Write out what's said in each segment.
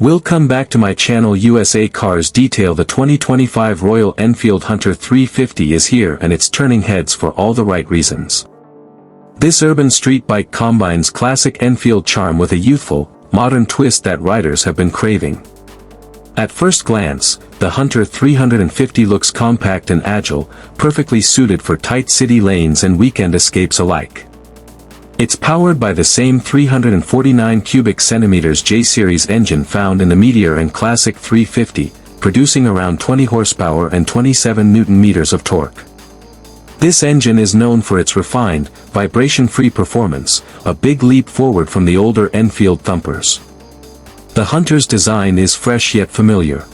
Welcome back to my channel. USA Cars Detail. The 2025 Royal Enfield Hunter 350 is here, and it's turning heads for all the right reasons. This urban street bike combines classic Enfield charm with a youthful, modern twist that riders have been craving. At first glance, the Hunter 350 looks compact and agile, perfectly suited for tight city lanes and weekend escapes alike. It's powered by the same 349 cubic centimeters J-Series engine found in the Meteor and Classic 350, producing around 20 horsepower and 27 Newton-meters of torque. This engine is known for its refined, vibration-free performance, a big leap forward from the older Enfield thumpers. The Hunter's design is fresh yet familiar.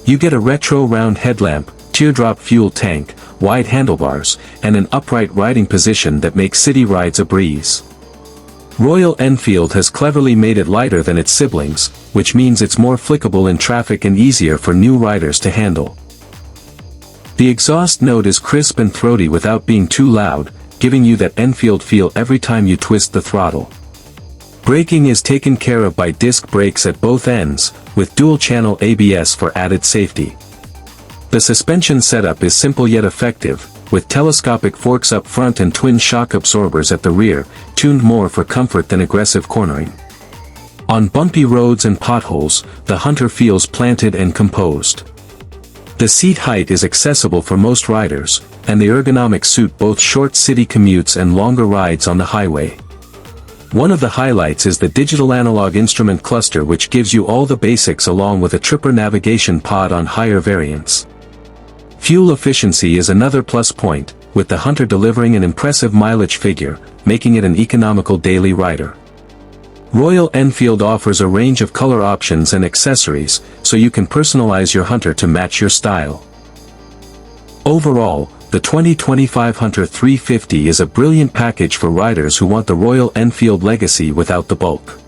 You get a retro round headlamp, teardrop fuel tank, wide handlebars, and an upright riding position that makes city rides a breeze. Royal Enfield has cleverly made it lighter than its siblings, which means it's more flickable in traffic and easier for new riders to handle. The exhaust note is crisp and throaty without being too loud, giving you that Enfield feel every time you twist the throttle. Braking is taken care of by disc brakes at both ends, with dual-channel ABS for added safety. The suspension setup is simple yet effective, with telescopic forks up front and twin shock absorbers at the rear, tuned more for comfort than aggressive cornering. On bumpy roads and potholes, the Hunter feels planted and composed. The seat height is accessible for most riders, and the ergonomics suit both short city commutes and longer rides on the highway. One of the highlights is the digital analog instrument cluster, which gives you all the basics along with a tripper navigation pod on higher variants. Fuel efficiency is another plus point, with the Hunter delivering an impressive mileage figure, making it an economical daily rider. Royal Enfield offers a range of color options and accessories, so you can personalize your Hunter to match your style. Overall, the 2025 Hunter 350 is a brilliant package for riders who want the Royal Enfield legacy without the bulk.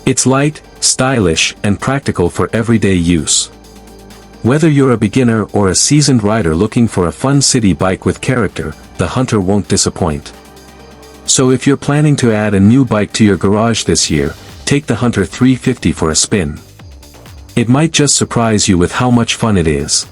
It's light, stylish, and practical for everyday use. Whether you're a beginner or a seasoned rider looking for a fun city bike with character, the Hunter won't disappoint. So if you're planning to add a new bike to your garage this year, take the Hunter 350 for a spin. It might just surprise you with how much fun it is.